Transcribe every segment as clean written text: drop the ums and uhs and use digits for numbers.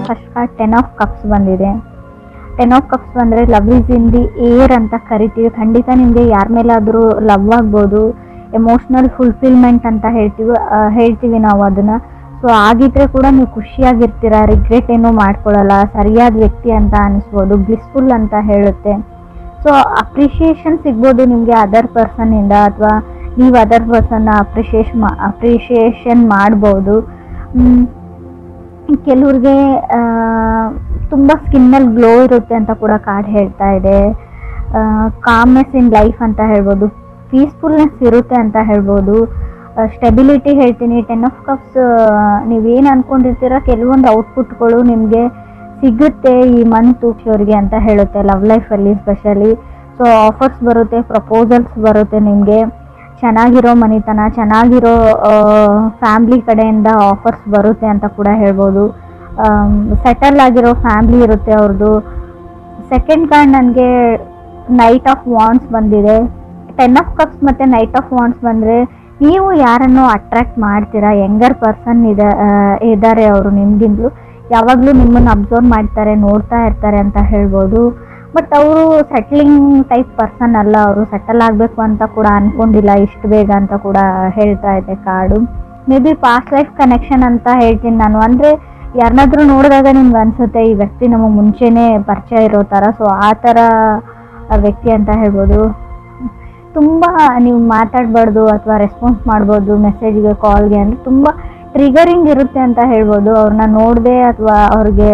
First card 10 of cups ಬಂದಿದೆ. 10 of cups ಬಂದರೆ love is in the air ಅಂತ ಕರಿತೀವಿ. ಖಂಡಿತ ನಿಮಗೆ ಯಾರ ಮೇಲಾದರೂ ಲವ್ ಆಗ್ಬೋದು, ಎಮೋಷ್ನಲ್ ಫುಲ್ಫಿಲ್ಮೆಂಟ್ ಅಂತ ಹೇಳ್ತೀವಿ ನಾವು ಅದನ್ನು. ಸೊ ಆಗಿದ್ರೆ ಕೂಡ ನೀವು ಖುಷಿಯಾಗಿರ್ತೀರ, ರಿಗ್ರೆಟ್ ಏನೂ ಮಾಡ್ಕೊಳ್ಳಲ್ಲ, ಸರಿಯಾದ ವ್ಯಕ್ತಿ ಅಂತ ಅನಿಸ್ಬೋದು, ಬ್ಲಿಸ್ಫುಲ್ ಅಂತ ಹೇಳುತ್ತೆ. ಸೊ ಅಪ್ರಿಷಿಯೇಷನ್ ಸಿಗ್ಬೋದು ನಿಮಗೆ ಅದರ್ ಪರ್ಸನ್ನಿಂದ, ಅಥವಾ ನೀವು ಅದರ್ ಪರ್ಸನ್ನ ಅಪ್ರಿಷಿಯೇಷನ್ ಮಾಡ್ಬೋದು. ಕೆಲವ್ರಿಗೆ ತುಂಬ ಸ್ಕಿನ್ನಲ್ಲಿ ಗ್ಲೋ ಇರುತ್ತೆ ಅಂತ ಕೂಡ ಕಾರ್ಡ್ ಹೇಳ್ತಾ ಇದೆ. ಕಾಮ್ನೆಸ್ ಇನ್ ಲೈಫ್ ಅಂತ ಹೇಳ್ಬೋದು, ಪೀಸ್ಫುಲ್ನೆಸ್ ಇರುತ್ತೆ ಅಂತ ಹೇಳ್ಬೋದು, ಸ್ಟೆಬಿಲಿಟಿ ಹೇಳ್ತೀನಿ. 10 ಆಫ್ ಕಪ್ಸ್ ನೀವೇನು ಅಂದ್ಕೊಂಡಿರ್ತೀರ ಕೆಲವೊಂದು ಔಟ್ಪುಟ್ಗಳು ನಿಮಗೆ ಸಿಗುತ್ತೆ ಈ ಮಂತು ಅವರಿಗೆ ಅಂತ ಹೇಳುತ್ತೆ, ಲವ್ ಲೈಫಲ್ಲಿ ಸ್ಪೆಷಲಿ. ಸೊ ಆಫರ್ಸ್ ಬರುತ್ತೆ, ಪ್ರಪೋಸಲ್ಸ್ ಬರುತ್ತೆ, ನಿಮಗೆ ಚೆನ್ನಾಗಿರೋ ಮನೆತನ, ಚೆನ್ನಾಗಿರೋ ಫ್ಯಾಮ್ಲಿ ಕಡೆಯಿಂದ ಆಫರ್ಸ್ ಬರುತ್ತೆ ಅಂತ ಕೂಡ ಹೇಳ್ಬೋದು. ಸೆಟಲ್ ಆಗಿರೋ ಫ್ಯಾಮ್ಲಿ ಇರುತ್ತೆ ಅವ್ರದ್ದು. ಸೆಕೆಂಡ್ ಕಾರ್ಡ್ ನನಗೆ ನೈಟ್ ಆಫ್ ವಾಂಡ್ಸ್ ಬಂದಿದೆ. 10 ಆಫ್ ಕಪ್ಸ್ ಮತ್ತು ನೈಟ್ ಆಫ್ ವಾಂಡ್ಸ್ ಬಂದರೆ ನೀವು ಯಾರನ್ನು ಅಟ್ರ್ಯಾಕ್ಟ್ ಮಾಡ್ತೀರಾ, ಯಂಗರ್ ಪರ್ಸನ್ ಇದ್ದಾರೆ ಅವರು ನಿಮಗಿಂತಲೂ, ಯಾವಾಗಲೂ ನಿಮ್ಮನ್ನು ಅಬ್ಸರ್ವ್ ಮಾಡ್ತಾರೆ, ನೋಡ್ತಾ ಇರ್ತಾರೆ ಅಂತ ಹೇಳ್ಬೋದು. ಬಟ್ ಅವರು ಸೆಟ್ಲಿಂಗ್ ಟೈಪ್ ಪರ್ಸನ್ ಅಲ್ಲ, ಅವರು ಸೆಟಲ್ ಆಗಬೇಕು ಅಂತ ಕೂಡ ಅಂದ್ಕೊಂಡಿಲ್ಲ ಇಷ್ಟು ಬೇಗ ಅಂತ ಕೂಡ ಹೇಳ್ತಾ ಇದೆ card. May be past life connection ಅಂತ ಹೇಳ್ತೀನಿ ನಾನು. ಅಂದರೆ ಯಾರನ್ನಾದ್ರೂ ನೋಡಿದಾಗ ನಿಮ್ಗೆ ಅನಿಸುತ್ತೆ ಈ ವ್ಯಕ್ತಿ ನಮಗೆ ಮುಂಚೆನೇ ಪರಿಚಯ ಇರೋ ಥರ. ಸೊ ಆ ಥರ ವ್ಯಕ್ತಿ ಅಂತ ಹೇಳ್ಬೋದು. ತುಂಬ ನೀವು ಮಾತಾಡಬಾರ್ದು ಅಥವಾ ರೆಸ್ಪಾನ್ಸ್ ಮಾಡ್ಬೋದು ಮೆಸೇಜ್ಗೆ, ಕಾಲ್ಗೆ, ಅಂದರೆ ತುಂಬ ಟ್ರಿಗರಿಂಗ್ ಇರುತ್ತೆ ಅಂತ ಹೇಳ್ಬೋದು. ಅವ್ರನ್ನ ನೋಡದೆ ಅಥವಾ ಅವ್ರಿಗೆ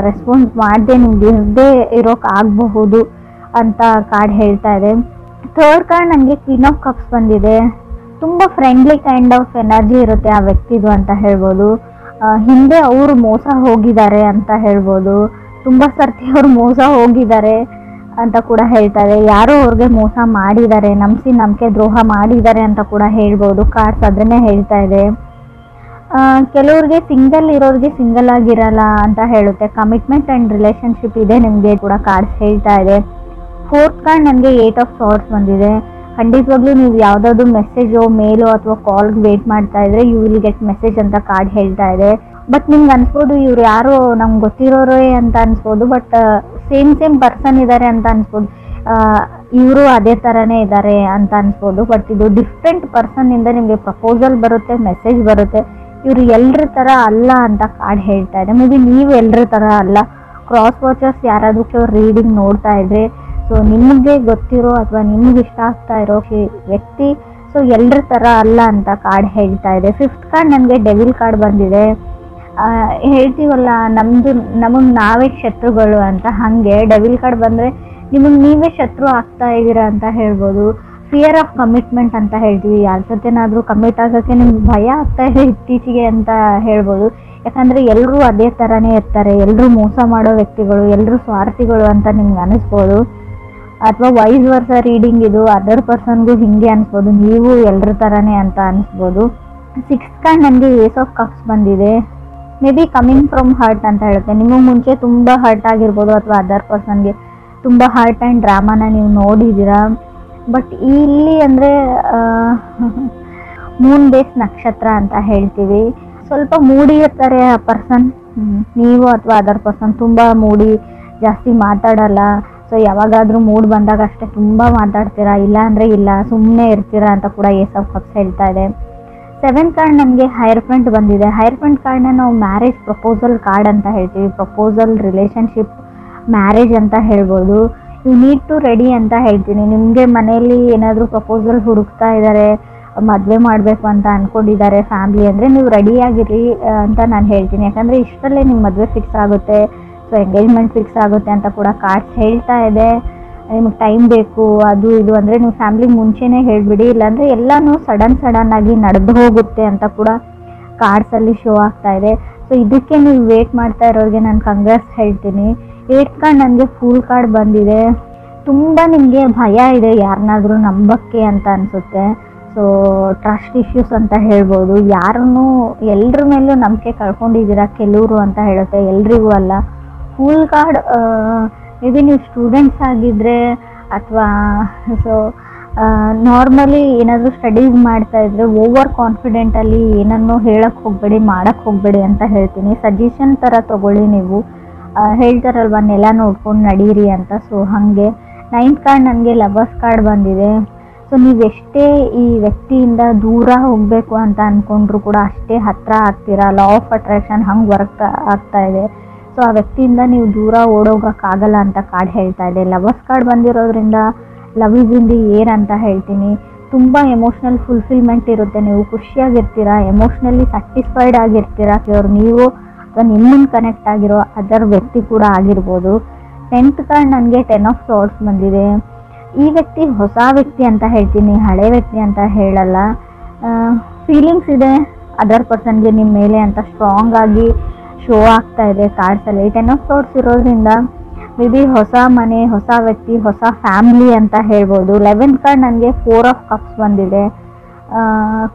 ರೆಸ್ಪಾನ್ಸ್ ಮಾಡದೆ ನಿಮ್ಗೆ ಇರದೇ ಇರೋಕ್ಕಾಗಬಹುದು ಅಂತ ಕಾರ್ಡ್ ಹೇಳ್ತಾ ಇದೆ. ಥರ್ಡ್ ಕಾರ್ಡ್ ನನಗೆ ಕ್ವೀನ್ ಆಫ್ ಕಪ್ಸ್ ಬಂದಿದೆ. ತುಂಬ ಫ್ರೆಂಡ್ಲಿ ಕೈಂಡ್ ಆಫ್ ಎನರ್ಜಿ ಇರುತ್ತೆ ಆ ವ್ಯಕ್ತಿದು ಅಂತ ಹೇಳ್ಬೋದು. ಹಿಂದೆ ಅವರು ಮೋಸ ಹೋಗಿದ್ದಾರೆ ಅಂತ ಹೇಳ್ಬೋದು, ತುಂಬ ಸರ್ತಿ ಅವರು ಮೋಸ ಹೋಗಿದ್ದಾರೆ ಅಂತ ಕೂಡ ಹೇಳ್ತಾರೆ. ಯಾರೋ ಅವ್ರಿಗೆ ಮೋಸ ಮಾಡಿದ್ದಾರೆ, ನಂಬಿಕೆ ದ್ರೋಹ ಮಾಡಿದ್ದಾರೆ ಅಂತ ಕೂಡ ಹೇಳ್ಬೋದು. ಕಾರ್ಡ್ಸ್ ಅದನ್ನೇ ಹೇಳ್ತಾ ಇದೆ. ಕೆಲವ್ರಿಗೆ ಸಿಂಗಲ್ ಇರೋರಿಗೆ ಸಿಂಗಲ್ ಆಗಿರಲ್ಲ ಅಂತ ಹೇಳುತ್ತೆ. ಕಮಿಟ್ಮೆಂಟ್ ಆ್ಯಂಡ್ ರಿಲೇಷನ್ಶಿಪ್ ಇದೆ ನಿಮಗೆ ಕೂಡ ಕಾರ್ಡ್ಸ್ ಹೇಳ್ತಾ ಇದೆ. ಫೋರ್ತ್ ಕಾರ್ಡ್ ನನಗೆ 8 ಆಫ್ ಸಾರ್ಟ್ಸ್ ಬಂದಿದೆ. ಖಂಡಿತವಾಗ್ಲೂ ನೀವು ಯಾವುದಾದ್ರು ಮೆಸೇಜೋ ಮೇಲೋ ಅಥವಾ ಕಾಲ್ಗೆ ವೇಟ್ ಮಾಡ್ತಾ ಇದ್ರೆ ಯು ವಿಲ್ ಗೆಟ್ ಮೆಸೇಜ್ ಅಂತ ಕಾರ್ಡ್ ಹೇಳ್ತಾ ಇದೆ. ಬಟ್ ನಿಮ್ಗೆ ಅನ್ಸ್ಬೋದು ಇವ್ರು ಯಾರೋ ನಮ್ಗೆ ಗೊತ್ತಿರೋರೇ ಅಂತ ಅನ್ಸ್ಬೋದು, ಬಟ್ ಸೇಮ್ ಪರ್ಸನ್ ಇದ್ದಾರೆ ಅಂತ ಅನ್ಸ್ಬೋದು, ಇವರು ಅದೇ ಥರನೇ ಇದ್ದಾರೆ ಅಂತ ಅನ್ಸ್ಬೋದು. ಬಟ್ ಇದು ಡಿಫ್ರೆಂಟ್ ಪರ್ಸನ್ನಿಂದ ನಿಮಗೆ ಪ್ರಪೋಸಲ್ ಬರುತ್ತೆ, ಮೆಸೇಜ್ ಬರುತ್ತೆ. ಇವರು ಎಲ್ಲರ ಥರ ಅಲ್ಲ ಅಂತ ಕಾರ್ಡ್ ಹೇಳ್ತಾ ಇದೆ. ಮೇ ಬಿ ನೀವು ಎಲ್ಲರ ಥರ ಅಲ್ಲ. ಕ್ರಾಸ್ ವಾಚರ್ಸ್ ಯಾರಾದಕ್ಕೆ ರೀಡಿಂಗ್ ನೋಡ್ತಾ ಇದ್ರೆ, ಸೊ ನಿಮಗೆ ಗೊತ್ತಿರೋ ಅಥವಾ ನಿಮ್ಗೆ ಇಷ್ಟ ಆಗ್ತಾ ಇರೋ ವ್ಯಕ್ತಿ ಸೊ ಎಲ್ಲರ ಥರ ಅಲ್ಲ ಅಂತ ಕಾರ್ಡ್ ಹೇಳ್ತಾ ಇದೆ. ಫಿಫ್ತ್ ಕಾರ್ಡ್ ನನಗೆ ಡೆವಿಲ್ ಕಾರ್ಡ್ ಬಂದಿದೆ. ಹೇಳ್ತೀವಲ್ಲ ನಮಗೆ ನಾವೇ ಶತ್ರುಗಳು ಅಂತ, ಹಾಗೆ ಡೆವಿಲ್ ಕಾರ್ಡ್ ಬಂದರೆ ನಿಮಗೆ ನೀವೇ ಶತ್ರು ಆಗ್ತಾ ಇದ್ದೀರಾ ಅಂತ ಹೇಳ್ಬೋದು. ಫಿಯರ್ ಆಫ್ ಕಮಿಟ್ಮೆಂಟ್ ಅಂತ ಹೇಳ್ತೀವಿ. ಯಾರ ಜೊತೆನಾದರೂ ಕಮಿಟ್ ಆಗೋಕ್ಕೆ ನಿಮ್ಗೆ ಭಯ ಆಗ್ತಾ ಇದೆ ಇತ್ತೀಚೆಗೆ ಅಂತ ಹೇಳ್ಬೋದು. ಯಾಕಂದರೆ ಎಲ್ಲರೂ ಅದೇ ಥರನೇ ಇರ್ತಾರೆ, ಎಲ್ಲರೂ ಮೋಸ ಮಾಡೋ ವ್ಯಕ್ತಿಗಳು, ಎಲ್ಲರೂ ಸ್ವಾರ್ಥಿಗಳು ಅಂತ ನಿಮ್ಗೆ ಅನಿಸ್ಬೋದು. ಅಥವಾ ವೈಸ್ ವರ್ಸ ರೀಡಿಂಗ್ ಇದು, ಅದರ್ ಪರ್ಸನ್ಗೂ ಹಿಂಗೆ ಅನಿಸ್ಬೋದು, ನೀವು ಎಲ್ಲರ ಥರನೇ ಅಂತ ಅನಿಸ್ಬೋದು. ಸಿಕ್ಸ್ತ್ ಕಾರ್ಡ್ ನನಗೆ ಏಸ್ ಆಫ್ ಕಪ್ಸ್ ಬಂದಿದೆ. May be coming from hurt ಅಂತ ಹೇಳುತ್ತೆ. ನಿಮಗೆ ಮುಂಚೆ ತುಂಬ ಹರ್ಟ್ ಆಗಿರ್ಬೋದು ಅಥವಾ ಅದರ್ ಪರ್ಸನ್ಗೆ ತುಂಬ ಹರ್ಟ್ ಆ್ಯಂಡ್ ಡ್ರಾಮಾನ ನೀವು ನೋಡಿದ್ದೀರಾ. ಬಟ್ ಇಲ್ಲಿ ಅಂದರೆ ಮೂನ್ ಬೇಸ್ ನಕ್ಷತ್ರ ಅಂತ ಹೇಳ್ತೀವಿ. ಸ್ವಲ್ಪ ಮೂಡಿ ಇರ್ತಾರೆ ಆ ಪರ್ಸನ್, ನೀವು ಅಥವಾ ಅದರ್ ಪರ್ಸನ್ ತುಂಬ ಮೂಡಿ, ಜಾಸ್ತಿ ಮಾತಾಡಲ್ಲ. ಸೊ ಯಾವಾಗಾದರೂ ಮೂಡ್ ಬಂದಾಗ ಅಷ್ಟೇ ತುಂಬ ಮಾತಾಡ್ತೀರಾ, ಇಲ್ಲ ಅಂದರೆ ಇಲ್ಲ, ಸುಮ್ಮನೆ ಇರ್ತೀರಾ ಅಂತ ಕೂಡ ಏಸ್ ಆಫ್ ಕಪ್ಸ್ ಹೇಳ್ತಾ ಇದೆ. ಸೆವೆಂತ್ ಕಾರ್ಡ್ ನನಗೆ ಹೈರ್ಫೆಂಟ್ ಬಂದಿದೆ. ಹೈರ್ಫೆಂಟ್ ಕಾರ್ಡ್ನ ನಾವು ಮ್ಯಾರೇಜ್ ಪ್ರಪೋಸಲ್ ಕಾರ್ಡ್ ಅಂತ ಹೇಳ್ತೀವಿ. ಪ್ರಪೋಸಲ್, ರಿಲೇಷನ್ಶಿಪ್, ಮ್ಯಾರೇಜ್ ಅಂತ ಹೇಳ್ಬೋದು. ಯು ನೀಡ್ ಟು ರೆಡಿ ಅಂತ ಹೇಳ್ತೀನಿ. ನಿಮಗೆ ಮನೆಯಲ್ಲಿ ಏನಾದರೂ ಪ್ರಪೋಸಲ್ ಹುಡುಕ್ತಾ ಇದ್ದಾರೆ, ಮದುವೆ ಮಾಡಬೇಕು ಅಂತ ಅಂದ್ಕೊಂಡಿದ್ದಾರೆ ಫ್ಯಾಮ್ಲಿ ಅಂದರೆ ನೀವು ರೆಡಿಯಾಗಿರಿ ಅಂತ ನಾನು ಹೇಳ್ತೀನಿ. ಯಾಕಂದರೆ ಇಷ್ಟರಲ್ಲೇ ನಿಮ್ಮ ಮದುವೆ ಫಿಕ್ಸ್ ಆಗುತ್ತೆ, ಸೊ ಎಂಗೇಜ್ಮೆಂಟ್ ಫಿಕ್ಸ್ ಆಗುತ್ತೆ ಅಂತ ಕೂಡ ಕಾರ್ಡ್ಸ್ ಹೇಳ್ತಾ ಇದೆ. ನಿಮಗೆ ಟೈಮ್ ಬೇಕು ಅದು ಇದು ಅಂದರೆ ನೀವು ಫ್ಯಾಮ್ಲಿಗೆ ಮುಂಚೆನೇ ಹೇಳಿಬಿಡಿ, ಇಲ್ಲಾಂದರೆ ಎಲ್ಲನೂ ಸಡನ್ ಆಗಿ ನಡೆದು ಹೋಗುತ್ತೆ ಅಂತ ಕೂಡ ಕಾರ್ಡ್ಸಲ್ಲಿ ಶೋ ಆಗ್ತಾ ಇದೆ. ಸೊ ಇದಕ್ಕೆ ನೀವು ವೇಟ್ ಮಾಡ್ತಾ ಇರೋರಿಗೆ ನಾನು ಕಂಗ್ರಾಟ್ಸ್ ಹೇಳ್ತೀನಿ. 8th ಕಾರ್ಡ್ ನನಗೆ ಫೂಲ್ ಕಾರ್ಡ್ ಬಂದಿದೆ. ತುಂಬ ನಿಮಗೆ ಭಯ ಇದೆ ಯಾರನ್ನಾದರೂ ನಂಬಕ್ಕೆ ಅಂತ ಅನಿಸುತ್ತೆ. ಸೊ ಟ್ರಸ್ಟ್ ಇಶ್ಯೂಸ್ ಅಂತ ಹೇಳ್ಬೋದು. ಯಾರನ್ನೂ ಎಲ್ಲರ ಮೇಲೂ ನಂಬಿಕೆ ಕಳ್ಕೊಂಡಿದ್ದೀರಾ ಕೆಲವರು ಅಂತ ಹೇಳುತ್ತೆ, ಎಲ್ರಿಗೂ ಅಲ್ಲ. ಫೂಲ್ ಕಾರ್ಡ್ ಮೇ ಬಿ ನೀವು ಸ್ಟೂಡೆಂಟ್ಸ್ ಆಗಿದ್ದರೆ ಅಥವಾ ಸೊ ನಾರ್ಮಲಿ ಏನಾದರೂ ಸ್ಟಡೀಸ್ ಮಾಡ್ತಾ ಇದ್ರೆ ಓವರ್ ಕಾನ್ಫಿಡೆಂಟಲ್ಲಿ ಏನನ್ನೂ ಹೇಳಕ್ಕೆ ಹೋಗಬೇಡಿ, ಮಾಡೋಕ್ಕೆ ಹೋಗಬೇಡಿ ಅಂತ ಹೇಳ್ತೀನಿ. ಸಜೆಷನ್ ಥರ ತೊಗೊಳ್ಳಿ ನೀವು. ಹೇಳ್ತಾರಲ್ವ ನೆಲ ನೋಡ್ಕೊಂಡು ನಡೀರಿ ಅಂತ. ಸೊ ಹಾಗೆ 9th ಕಾರ್ಡ್ ನನಗೆ ಲವರ್ಸ್ ಕಾರ್ಡ್ ಬಂದಿದೆ. ಸೊ ನೀವೆಷ್ಟೇ ಈ ವ್ಯಕ್ತಿಯಿಂದ ದೂರ ಹೋಗಬೇಕು ಅಂತ ಅಂದ್ಕೊಂಡ್ರು ಕೂಡ ಅಷ್ಟೇ ಹತ್ತಿರ ಆಗ್ತೀರಾ. ಲಾ ಆಫ್ ಅಟ್ರಾಕ್ಷನ್ ಹಂಗೆ ವರ್ಕ್ ಆಗ್ತಾ ಇದೆ. ಸೊ ಆ ವ್ಯಕ್ತಿಯಿಂದ ನೀವು ದೂರ ಓಡೋಗೋಕ್ಕಾಗಲ್ಲ ಅಂತ ಕಾರ್ಡ್ ಹೇಳ್ತಾ ಇದೆ. ಲವರ್ಸ್ ಕಾರ್ಡ್ ಬಂದಿರೋದ್ರಿಂದ love is in the air ಅಂತ ಹೇಳ್ತೀನಿ. ತುಂಬ ಎಮೋಷ್ನಲ್ ಫುಲ್ಫಿಲ್ಮೆಂಟ್ ಇರುತ್ತೆ, ನೀವು ಖುಷಿಯಾಗಿರ್ತೀರಾ, ಎಮೋಷ್ನಲಿ ಸ್ಯಾಟಿಸ್ಫೈಡ್ ಆಗಿರ್ತೀರಾ. ಅವ್ರು ನೀವು ಅಥವಾ ನಿಮ್ಮನ್ನು ಕನೆಕ್ಟ್ ಆಗಿರೋ ಅದರ್ ವ್ಯಕ್ತಿ ಕೂಡ ಆಗಿರ್ಬೋದು. 10th ಕಾರ್ಡ್ ನನಗೆ 10 ಆಫ್ ಸಾರ್ಡ್ಸ್ ಬಂದಿದೆ. ಈ ವ್ಯಕ್ತಿ ಹೊಸ ವ್ಯಕ್ತಿ ಅಂತ ಹೇಳ್ತೀನಿ, ಹಳೆ ವ್ಯಕ್ತಿ ಅಂತ ಹೇಳಲ್ಲ. ಫೀಲಿಂಗ್ಸ್ ಇದೆ ಅದರ್ ಪರ್ಸನ್ಗೆ ನಿಮ್ಮ ಮೇಲೆ ಅಂತ ಸ್ಟ್ರಾಂಗ್ ಆಗಿ ಶೋ ಆಗ್ತಾ ಇದೆ ಕಾರ್ಡ್ಸಲ್ಲಿ. 10 ಆಫ್ ಸಾರ್ಡ್ಸ್ ಇರೋದ್ರಿಂದ ಮೇ ಬಿ ಹೊಸ ಮನೆ, ಹೊಸ ವ್ಯಕ್ತಿ, ಹೊಸ ಫ್ಯಾಮಿಲಿ ಅಂತ ಹೇಳ್ಬೋದು. 11th ಕಾರ್ಡ್ ನನಗೆ 4 ಆಫ್ ಕಪ್ಸ್ ಬಂದಿದೆ.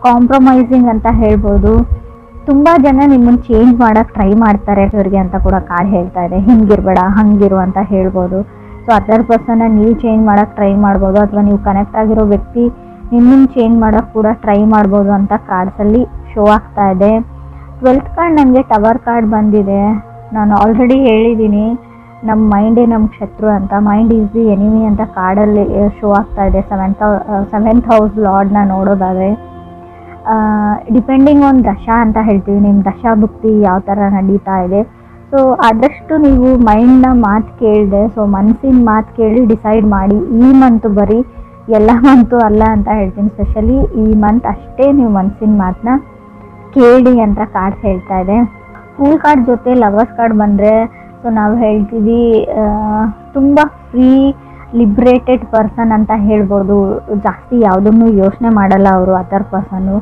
ಕಾಂಪ್ರಮೈಸಿಂಗ್ ಅಂತ ಹೇಳ್ಬೋದು. ತುಂಬ ಜನ ನಿಮ್ಮನ್ನು ಚೇಂಜ್ ಮಾಡೋಕ್ಕೆ ಟ್ರೈ ಮಾಡ್ತಾರೆ ಇವ್ರಿಗೆ ಅಂತ ಕೂಡ ಕಾರ್ಡ್ ಹೇಳ್ತಾ ಇದೆ. ಹಿಂಗಿರ್ಬೇಡ ಹಂಗಿರು ಅಂತ ಹೇಳ್ಬೋದು. ಸೊ ಅದರ್ ಪರ್ಸನ್ನ ನೀವು ಚೇಂಜ್ ಮಾಡೋಕ್ಕೆ ಟ್ರೈ ಮಾಡ್ಬೋದು, ಅಥವಾ ನೀವು ಕನೆಕ್ಟ್ ಆಗಿರೋ ವ್ಯಕ್ತಿ ನಿಮ್ಮನ್ನು ಚೇಂಜ್ ಮಾಡೋಕ್ಕೆ ಕೂಡ ಟ್ರೈ ಮಾಡ್ಬೋದು ಅಂತ ಕಾರ್ಡ್ಸಲ್ಲಿ ಶೋ ಆಗ್ತಾ ಇದೆ. 12th ಕಾರ್ಡ್ ನನಗೆ ಟವರ್ ಕಾರ್ಡ್ ಬಂದಿದೆ. ನಾನು ಆಲ್ರೆಡಿ ಹೇಳಿದ್ದೀನಿ, ನಮ್ಮ ಮೈಂಡೇ ನಮ್ಮ ಶತ್ರು ಅಂತ. ಮೈಂಡ್ ಈಸ್ ದಿ ಎನಿಮಿ ಅಂತ ಕಾರ್ಡಲ್ಲಿ ಶೋ ಆಗ್ತಾ ಇದೆ. 7th ಹೌಸ್ ಲಾರ್ಡ್ನ ನೋಡೋದಾದರೆ ಡಿಪೆಂಡಿಂಗ್ ಆನ್ ದಶಾ ಅಂತ ಹೇಳ್ತೀವಿ. ನಿಮ್ಮ ದಶಾ ಭುಕ್ತಿ ಯಾವ ಥರ ನಡೀತಾ ಇದೆ. ಸೊ ಆದಷ್ಟು ನೀವು ಮೈಂಡ್ನ ಮಾತು ಕೇಳಿದೆ, ಸೊ ಮನಸ್ಸಿನ ಮಾತು ಕೇಳಿ ಡಿಸೈಡ್ ಮಾಡಿ. ಈ ಮಂತು ಬರೀ ಎಲ್ಲ ಮಂತು ಅಲ್ಲ ಅಂತ ಹೇಳ್ತೀನಿ. ಸ್ಪೆಷಲಿ ಈ ಮಂತ್ ಅಷ್ಟೇ ನೀವು ಮನಸ್ಸಿನ ಮಾತನ್ನ ಕೇಳಿ ಅಂತ ಕಾರ್ಡ್ ಹೇಳ್ತಾ ಇದೆ. ಫೂಲ್ ಕಾರ್ಡ್ ಜೊತೆ ಲವರ್ಸ್ ಕಾರ್ಡ್ ಬಂದರೆ ಸೊ ನಾವು ಹೇಳ್ತೀವಿ ತುಂಬ ಫ್ರೀ ಲಿಬ್ರೇಟೆಡ್ ಪರ್ಸನ್ ಅಂತ ಹೇಳ್ಬೋದು. ಜಾಸ್ತಿ ಯಾವುದನ್ನು ಯೋಚನೆ ಮಾಡಲ್ಲ ಅವರು ಅದರ್ ಪರ್ಸನ್ನು.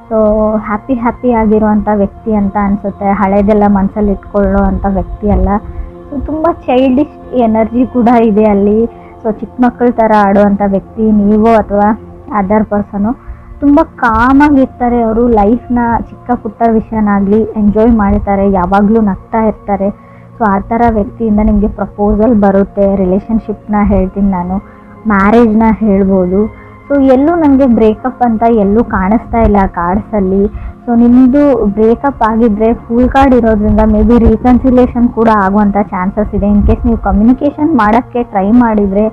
ಸೊ ಹ್ಯಾಪಿ ಆಗಿರುವಂಥ ವ್ಯಕ್ತಿ ಅಂತ ಅನಿಸುತ್ತೆ. ಹಳೆದೆಲ್ಲ ಮನಸ್ಸಲ್ಲಿ ಇಟ್ಕೊಳ್ಳೋ ಅಂಥ ವ್ಯಕ್ತಿ ಅಲ್ಲ. ಸೊ ತುಂಬ ಚೈಲ್ಡಿಶ್ ಎನರ್ಜಿ ಕೂಡ ಇದೆ ಅಲ್ಲಿ. ಸೊ ಚಿಕ್ಕ ಮಕ್ಕಳ ಥರ ಆಡುವಂಥ ವ್ಯಕ್ತಿ ನೀವು ಅಥವಾ ಅದರ್ ಪರ್ಸನು. ತುಂಬ ಕಾಮಾಗಿರ್ತಾರೆ ಅವರು. ಲೈಫ್ನ ಚಿಕ್ಕ ಪುಟ್ಟ ವಿಷಯನಾಗಲಿ ಎಂಜಾಯ್ ಮಾಡ್ತಾರೆ, ಯಾವಾಗಲೂ ನಗ್ತಾ ಇರ್ತಾರೆ. ಸೊ ಆ ಥರ ವ್ಯಕ್ತಿಯಿಂದ ನಿಮಗೆ ಪ್ರಪೋಸಲ್ ಬರುತ್ತೆ. ರಿಲೇಷನ್ಶಿಪ್ನ ಹೇಳ್ತೀನಿ ನಾನು, ಮ್ಯಾರೇಜ್ನ ಹೇಳ್ಬೋದು. ಸೊ ಎಲ್ಲೂ ನನಗೆ ಬ್ರೇಕಪ್ ಅಂತ ಎಲ್ಲೂ ಕಾಣಿಸ್ತಾ ಇಲ್ಲ ಕಾರ್ಡ್ಸಲ್ಲಿ. ಸೊ ನಿಮ್ಮದು ಬ್ರೇಕಪ್ ಆಗಿದ್ದರೆ ಫುಲ್ ಕಾರ್ಡ್ ಇರೋದ್ರಿಂದ ಮೇ ಬಿ ರೀಕನ್ಸಿಲೇಷನ್ ಕೂಡ ಆಗುವಂಥ ಚಾನ್ಸಸ್ ಇದೆ. ಇನ್ ಕೇಸ್ ನೀವು ಕಮ್ಯುನಿಕೇಷನ್ ಮಾಡೋಕ್ಕೆ ಟ್ರೈ ಮಾಡಿದರೆ,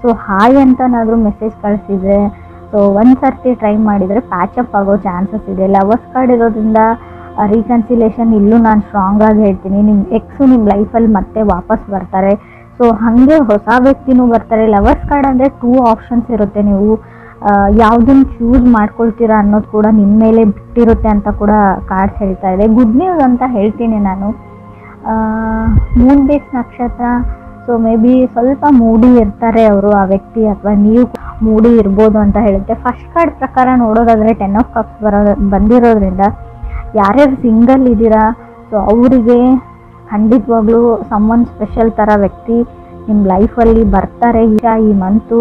ಸೊ ಹಾಯ್ ಅಂತನಾದರೂ ಮೆಸೇಜ್ ಕಳಿಸಿದರೆ, ಸೊ ಒಂದು ಸರ್ತಿ ಟ್ರೈ ಮಾಡಿದರೆ ಪ್ಯಾಚಪ್ ಆಗೋ ಚಾನ್ಸಸ್ ಇದೆ. ಲವರ್ಸ್ ಕಾರ್ಡ್ ಇರೋದ್ರಿಂದ ರೀಕನ್ಸಿಲೇಷನ್ ಇಲ್ಲೂ ನಾನು ಸ್ಟ್ರಾಂಗ್ ಆಗಿ ಹೇಳ್ತೀನಿ. ನಿಮ್ಮ ಎಕ್ಸು ನಿಮ್ಮ ಲೈಫಲ್ಲಿ ಮತ್ತೆ ವಾಪಸ್ ಬರ್ತಾರೆ. ಸೊ ಹಾಗೆ ಹೊಸ ವ್ಯಕ್ತಿನೂ ಬರ್ತಾರೆ. ಲವರ್ಸ್ ಕಾರ್ಡ್ ಅಂದರೆ 2 ಆಪ್ಷನ್ಸ್ ಇರುತ್ತೆ. ನೀವು ಯಾವುದನ್ನು ಚೂಸ್ ಮಾಡ್ಕೊಳ್ತೀರಾ ಅನ್ನೋದು ಕೂಡ ನಿಮ್ಮ ಮೇಲೆ ಬಿಟ್ಟಿರುತ್ತೆ ಅಂತ ಕೂಡ ಕಾರ್ಡ್ಸ್ ಹೇಳ್ತಾ ಇದೆ. ಗುಡ್ ನ್ಯೂಸ್ ಅಂತ ಹೇಳ್ತೀನಿ ನಾನು. ಮೂನ್ ಬೇಸ್ ನಕ್ಷತ್ರ. ಸೊ ಮೇ ಬಿ ಸ್ವಲ್ಪ ಮೂಡಿ ಇರ್ತಾರೆ ಅವರು, ಆ ವ್ಯಕ್ತಿ ಅಥವಾ ನೀವು ಮೂಡಿ ಇರ್ಬೋದು ಅಂತ ಹೇಳುತ್ತೆ. ಫಸ್ಟ್ ಕಾರ್ಡ್ ಪ್ರಕಾರ ನೋಡೋದಾದರೆ 10 ಆಫ್ ಕಪ್ಸ್ ಬಂದಿರೋದ್ರಿಂದ ಯಾರ್ಯಾರು ಸಿಂಗಲ್ ಇದ್ದೀರಾ, ಸೊ ಅವರಿಗೆ ಖಂಡಿತವಾಗ್ಲೂ ಸಮ್ಮನ್ ಸ್ಪೆಷಲ್ ಥರ ವ್ಯಕ್ತಿ ನಿಮ್ಮ ಲೈಫಲ್ಲಿ ಬರ್ತಾರೆ ಈ ಮಂತು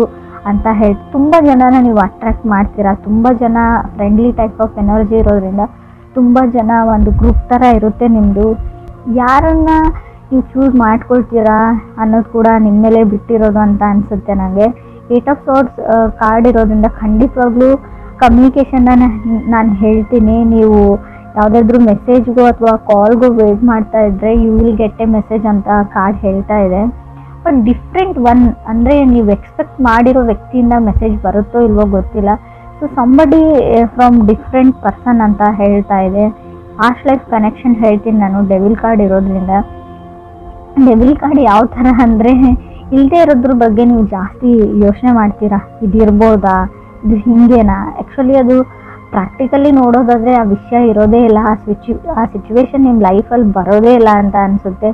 ಅಂತ ಹೇಳಿ. ತುಂಬ ಜನನ ನೀವು ಅಟ್ರ್ಯಾಕ್ಟ್ ಮಾಡ್ತೀರಾ. ತುಂಬ ಜನ ಫ್ರೆಂಡ್ಲಿ ಟೈಪ್ ಆಫ್ ಎನರ್ಜಿ ಇರೋದ್ರಿಂದ ತುಂಬ ಜನ ಒಂದು ಗ್ರೂಪ್ ಥರ ಇರುತ್ತೆ ನಿಮ್ಮದು. ಯಾರನ್ನ ನೀವು ಚೂಸ್ ಮಾಡ್ಕೊಳ್ತೀರಾ ಅನ್ನೋದು ಕೂಡ ನಿಮ್ಮ ಮೇಲೆ ಬಿಟ್ಟಿರೋದು ಅಂತ ಅನಿಸುತ್ತೆ ನನಗೆ. 8 ಆಫ್ ಸಾರ್ಡ್ಸ್ ಕಾರ್ಡ್ ಇರೋದ್ರಿಂದ ಖಂಡಿತವಾಗ್ಲೂ ಕಮ್ಯುನಿಕೇಷನ್ನ ನಾನು ಹೇಳ್ತೀನಿ. ನೀವು ಯಾವುದಾದ್ರೂ ಮೆಸೇಜ್ಗೂ ಅಥವಾ ಕಾಲ್ಗೂ ವೇಟ್ ಮಾಡ್ತಾ ಇದ್ದರೆ you will get a message ಅಂತ ಕಾರ್ಡ್ ಹೇಳ್ತಾ ಇದೆ. ಬಟ್ ಡಿಫ್ರೆಂಟ್ ಒನ್ ಅಂದರೆ ನೀವು ಎಕ್ಸ್ಪೆಕ್ಟ್ ಮಾಡಿರೋ ವ್ಯಕ್ತಿಯಿಂದ ಮೆಸೇಜ್ ಬರುತ್ತೋ ಇಲ್ವೋ ಗೊತ್ತಿಲ್ಲ. So somebody from different person ಅಂತ ಹೇಳ್ತಾ ಇದೆ. ಪಾಸ್ಟ್ ಲೈಫ್ ಕನೆಕ್ಷನ್ ಹೇಳ್ತೀನಿ ನಾನು ಡೆವಿಲ್ ಕಾರ್ಡ್ ಇರೋದ್ರಿಂದ. ಡೆವಿಲ್ ಕಾರ್ಡ್ ಯಾವ ಥರ ಅಂದರೆ ಇಲ್ಲದೆ ಇರೋದ್ರ ಬಗ್ಗೆ ನೀವು ಜಾಸ್ತಿ ಯೋಚನೆ ಮಾಡ್ತೀರಾ. ಇದಿರ್ಬೋದಾ, ಇದು ಹಿಂಗೇನಾ. ಆ್ಯಕ್ಚುಲಿ ಅದು ಪ್ರಾಕ್ಟಿಕಲಿ ನೋಡೋದಾದರೆ ಆ ವಿಷಯ ಇರೋದೇ ಇಲ್ಲ, ಆ ಸಿಚುವೇಶನ್ ನಿಮ್ಮ ಲೈಫಲ್ಲಿ ಬರೋದೇ ಇಲ್ಲ ಅಂತ ಅನಿಸುತ್ತೆ.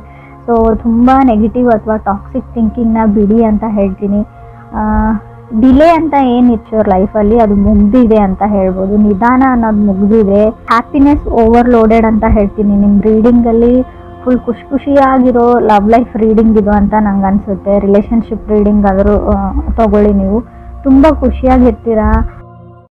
ಸೊ ತುಂಬ ನೆಗೆಟಿವ್ ಅಥವಾ ಟಾಕ್ಸಿಕ್ ಥಿಂಕಿಂಗ್ನ ಬಿಡಿ ಅಂತ ಹೇಳ್ತೀನಿ. ಡಿಲೇ ಅಂತ ಏನಿತ್ತು ಅವ್ರ ಲೈಫಲ್ಲಿ ಅದು ಮುಗ್ದಿದೆ ಅಂತ ಹೇಳ್ಬೋದು. ನಿಧಾನ ಅನ್ನೋದು ಮುಗ್ದಿದೆ. ಹ್ಯಾಪಿನೆಸ್ ಓವರ್ಲೋಡೆಡ್ ಅಂತ ಹೇಳ್ತೀನಿ. ನಿಮ್ಮ ರೀಡಿಂಗಲ್ಲಿ ಫುಲ್ ಖುಷಿಯಾಗಿರೋ ಲವ್ ಲೈಫ್ ರೀಡಿಂಗ್ ಇದು ಅಂತ ನಂಗೆ ಅನಿಸುತ್ತೆ. ರಿಲೇಷನ್ಶಿಪ್ ರೀಡಿಂಗ್ ಆದರೂ ತೊಗೊಳ್ಳಿ ನೀವು. ತುಂಬ ಖುಷಿಯಾಗಿರ್ತೀರಾ.